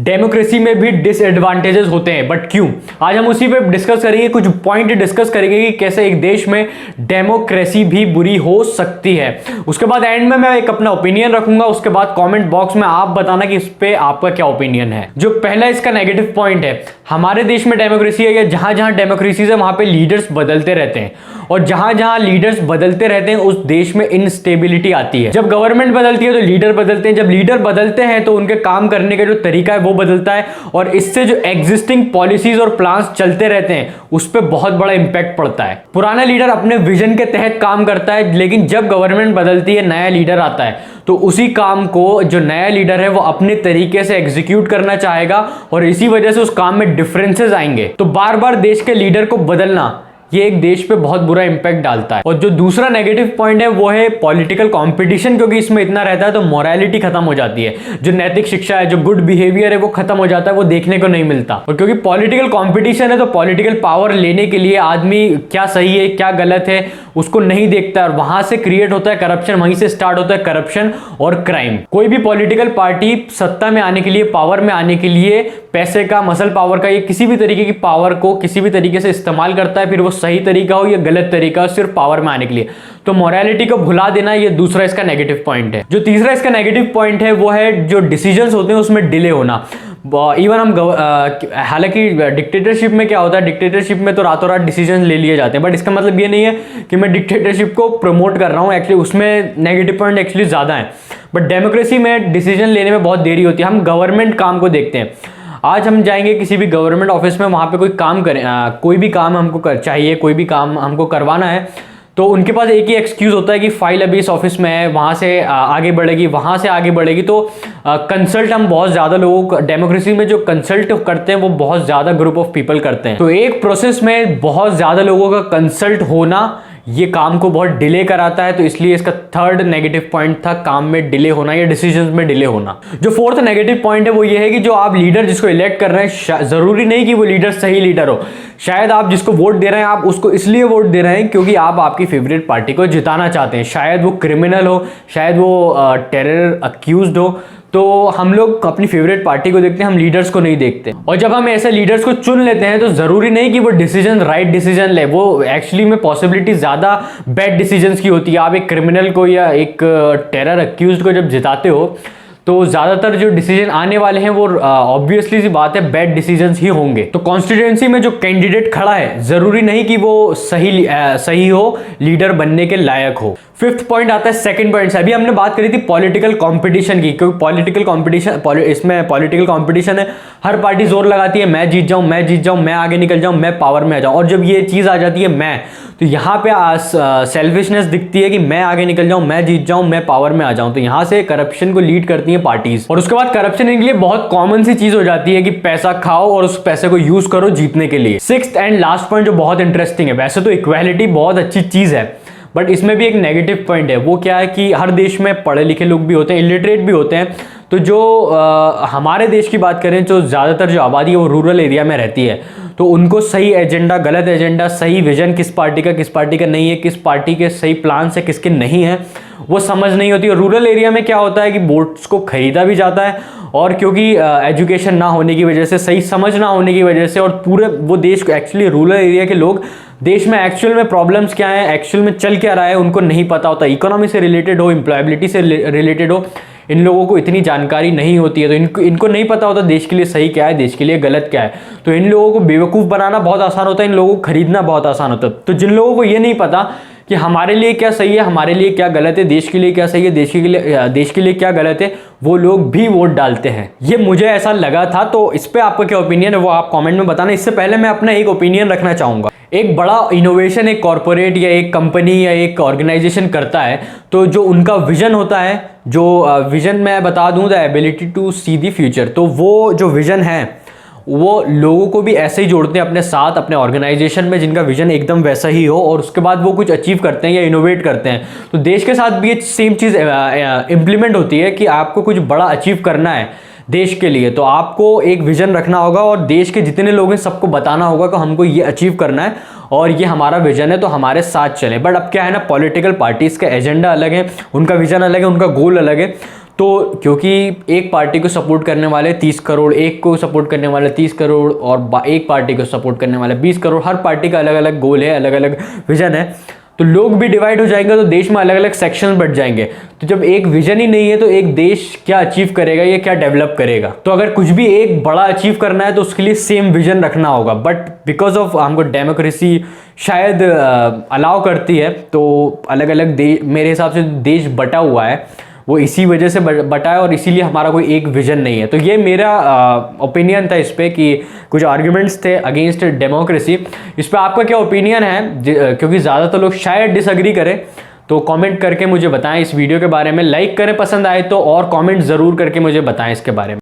Democracy में भी disadvantages होते हैं, बट क्यों? आज हम उसी पे डिस्कस करेंगे, कुछ पॉइंट डिस्कस करेंगे कि कैसे एक देश में डेमोक्रेसी भी बुरी हो सकती है। उसके बाद एंड में मैं एक अपना ओपिनियन रखूंगा, उसके बाद कमेंट बॉक्स में आप बताना कि इस पे आपका क्या ओपिनियन है। जो पहला इसका नेगेटिव पॉइंट है, हमारे देश में डेमोक्रेसी है, जहां जहां डेमोक्रेसी है वहां पे लीडर्स बदलते रहते हैं, और जहां जहां लीडर्स बदलते रहते हैं उस देश में इनस्टेबिलिटी आती है। जब गवर्नमेंट बदलती है तो लीडर बदलते हैं, जब लीडर बदलते हैं तो उनके काम करने का जो तरीका है वो बदलता है, और इससे जो एग्जिस्टिंग पॉलिसीज और प्लान्स चलते रहते हैं उस पर बहुत बड़ा इंपैक्ट पड़ता है। पुराना लीडर अपने विजन के तहत काम करता है, लेकिन जब गवर्नमेंट बदलती है, नया लीडर आता है, तो उसी काम को जो नया लीडर है वो अपने तरीके से एग्जीक्यूट करना चाहेगा, और इसी वजह से उस काम में डिफरेंसेस आएंगे। तो बार बार देश के लीडर को बदलना ये एक देश पे बहुत बुरा इंपैक्ट डालता है। और जो दूसरा नेगेटिव पॉइंट है वो है पॉलिटिकल कंपटीशन, क्योंकि इसमें इतना रहता है तो मोरालिटी खत्म हो जाती है, जो नैतिक शिक्षा है, जो गुड बिहेवियर है वो खत्म हो जाता है, वो देखने को नहीं मिलता। और क्योंकि पॉलिटिकल कंपटीशन है तो पॉलिटिकल पावर लेने के लिए आदमी क्या सही है क्या गलत है उसको नहीं देखता, और वहां से क्रिएट होता है करप्शन, वहीं से स्टार्ट होता है करप्शन और क्राइम। कोई भी पॉलिटिकल पार्टी सत्ता में आने के लिए, पावर में आने के लिए पैसे का, मसल पावर का, ये किसी भी तरीके की पावर को किसी भी तरीके से इस्तेमाल करता है, फिर वो सही तरीका हो या गलत तरीका हो, सिर्फ पावर में आने के लिए। तो मोरालिटी को भुला देना, ये दूसरा इसका नेगेटिव पॉइंट है। जो तीसरा इसका नेगेटिव पॉइंट है वो है जो डिसीजंस होते हैं उसमें डिले होना। इवन हम हालांकि डिक्टेटरशिप में क्या होता है, डिक्टेटरशिप में तो रातों रात डिसीजन ले लिए जाते हैं, बट इसका मतलब ये नहीं है कि मैं डिक्टेटरशिप को प्रमोट कर रहा हूँ, एक्चुअली उसमें नेगेटिव पॉइंट एक्चुअली ज़्यादा है। बट डेमोक्रेसी में डिसीजन लेने में बहुत देरी होती है। हम गवर्नमेंट काम को देखते हैं, आज हम जाएंगे किसी भी गवर्नमेंट ऑफिस में, वहाँ पे कोई काम करें, कोई भी काम हमको चाहिए, कोई भी काम हमको करवाना है, तो उनके पास एक ही एक्सक्यूज़ होता है कि फाइल अभी इस ऑफिस में है, वहाँ से आगे बढ़ेगी, वहाँ से आगे बढ़ेगी। तो कंसल्ट हम बहुत ज़्यादा लोगों को, डेमोक्रेसी में जो कंसल्ट करते हैं वो बहुत ज़्यादा ग्रुप ऑफ पीपल करते हैं। तो एक प्रोसेस में बहुत ज़्यादा लोगों का कंसल्ट होना ये काम को बहुत डिले कराता है, तो इसलिए इसका थर्ड नेगेटिव पॉइंट था काम में डिले होना या डिसीजंस में डिले होना। जो फोर्थ नेगेटिव पॉइंट है वो ये है कि जो आप लीडर जिसको इलेक्ट कर रहे हैं, जरूरी नहीं कि वो लीडर सही लीडर हो। शायद आप जिसको वोट दे रहे हैं आप उसको इसलिए वोट दे रहे हैं क्योंकि आप आपकी फेवरेट पार्टी को जिताना चाहते हैं। शायद वो क्रिमिनल हो, शायद वो टेरर अक्यूज्ड हो, तो हम लोग अपनी फेवरेट पार्टी को देखते हैं, हम लीडर्स को नहीं देखते। और जब हम ऐसे लीडर्स को चुन लेते हैं तो जरूरी नहीं कि वो डिसीजन राइट डिसीजन ले, वो एक्चुअली में पॉसिबिलिटी ज्यादा बैड डिसीजंस की होती है। आप एक क्रिमिनल को या एक टेरर अक्यूज्ड को जब जिताते हो तो ज्यादातर जो डिसीजन आने वाले हैं वो ऑब्वियसली सी बात है बैड डिसीजंस ही होंगे। तो कॉन्स्टिट्यूएंसी में जो कैंडिडेट खड़ा है जरूरी नहीं कि वो सही हो, लीडर बनने के लायक हो। फिफ्थ पॉइंट आता है सेकंड पॉइंट से। अभी हमने बात करी थी पॉलिटिकल कंपटीशन की, क्योंकि पॉलिटिकल कंपटीशन, इसमें पॉलिटिकल कंपटीशन है, हर पार्टी जोर लगाती है मैं जीत जाऊं, मैं जीत जाऊं, मैं आगे निकल जाऊं, मैं पावर में आ जाऊं। और जब ये चीज आ जाती है मैं, तो यहाँ पे सेल्फिशनेस दिखती है कि मैं आगे निकल जाऊं, मैं जीत जाऊं, मैं पावर में आ जाऊं। तो यहाँ से करप्शन को लीड करती है पार्टीज, और उसके बाद करप्शन इनके लिए बहुत कॉमन सी चीज हो जाती है कि पैसा खाओ और उस पैसे को यूज करो जीतने के लिए। सिक्स्थ एंड लास्ट पॉइंट जो बहुत इंटरेस्टिंग है, वैसे तो इक्वालिटी बहुत अच्छी चीज है, बट इसमें भी एक नेगेटिव पॉइंट है। वो क्या है कि हर देश में पढ़े लिखे लोग भी होते हैं, इलिटरेट भी होते हैं। तो जो हमारे देश की बात करें, जो ज़्यादातर जो आबादी है वो रूरल एरिया में रहती है, तो उनको सही एजेंडा, गलत एजेंडा, सही विजन किस पार्टी का नहीं है, किस पार्टी के सही प्लान से किसके नहीं है, वो समझ नहीं होती। और रूरल एरिया में क्या होता है कि वोट्स को खरीदा भी जाता है, और क्योंकि एजुकेशन ना होने की वजह से, सही समझ ना होने की वजह से, और पूरे वो देश को एक्चुअली रूरल एरिया के लोग देश में एक्चुअल में प्रॉब्लम्स क्या है, एक्चुअल में चल क्या रहा है, उनको नहीं पता होता। इकोनॉमी से रिलेटेड हो, एम्प्लॉयबिलिटी से रिलेटेड हो, इन लोगों को इतनी जानकारी नहीं होती है, तो इनको नहीं पता होता देश के लिए सही क्या है, देश के लिए गलत क्या है। तो इन लोगों को बेवकूफ़ बनाना बहुत आसान होता है, इन लोगों को खरीदना बहुत आसान होता है। तो जिन लोगों को ये नहीं पता कि हमारे लिए क्या सही है, हमारे लिए क्या गलत है, देश के लिए क्या सही है, देश के लिए क्या गलत है, वो लोग भी वोट डालते हैं। ये मुझे ऐसा लगा था। तो इस पे आपका क्या ओपिनियन है वो आप कमेंट में बताना। इससे पहले मैं अपना एक ओपिनियन रखना चाहूँगा। एक बड़ा इनोवेशन एक कॉर्पोरेट या एक कंपनी या एक ऑर्गेनाइजेशन करता है, तो जो उनका विजन होता है, जो विजन मैं बता दूं, the ability to see the future, तो वो जो विजन है वो लोगों को भी ऐसे ही जोड़ते हैं अपने साथ, अपने ऑर्गेनाइजेशन में जिनका विजन एकदम वैसा ही हो, और उसके बाद वो कुछ अचीव करते हैं या इनोवेट करते हैं। तो देश के साथ भी ये सेम चीज़ इम्प्लीमेंट होती है कि आपको कुछ बड़ा अचीव करना है देश के लिए, तो आपको एक विजन रखना होगा और देश के जितने लोग हैं सबको बताना होगा कि हमको ये अचीव करना है और ये हमारा विजन है, तो हमारे साथ चले। बट अब क्या है ना, पॉलिटिकल पार्टीज का एजेंडा अलग है, उनका विजन अलग है, उनका गोल अलग है। तो क्योंकि एक पार्टी को सपोर्ट करने वाले 30 करोड़, एक को सपोर्ट करने वाले 30 करोड़ और एक पार्टी को सपोर्ट करने वाले 20 करोड़, हर पार्टी का अलग अलग गोल है, अलग अलग विजन है, तो लोग भी डिवाइड हो जाएंगे, तो देश में अलग अलग सेक्शन बढ़ जाएंगे। तो जब एक विजन ही नहीं है तो एक देश क्या अचीव करेगा, या क्या डेवलप करेगा। तो अगर कुछ भी एक बड़ा अचीव करना है तो उसके लिए सेम विजन रखना होगा, बट बिकॉज ऑफ हमको डेमोक्रेसी शायद अलाउ करती है, तो अलग अलग देश, मेरे हिसाब से देश बटा हुआ है वो इसी वजह से बटा है, और इसीलिए हमारा कोई एक विजन नहीं है। तो ये मेरा ओपिनियन था इस पे, कि कुछ आर्ग्यूमेंट्स थे अगेंस्ट डेमोक्रेसी। इस पे आपका क्या ओपिनियन है, क्योंकि ज़्यादातर लोग शायद डिसएग्री करें, तो कमेंट करके मुझे बताएं इस वीडियो के बारे में। लाइक करें पसंद आए तो, और कमेंट ज़रूर करके मुझे बताएं इसके बारे में।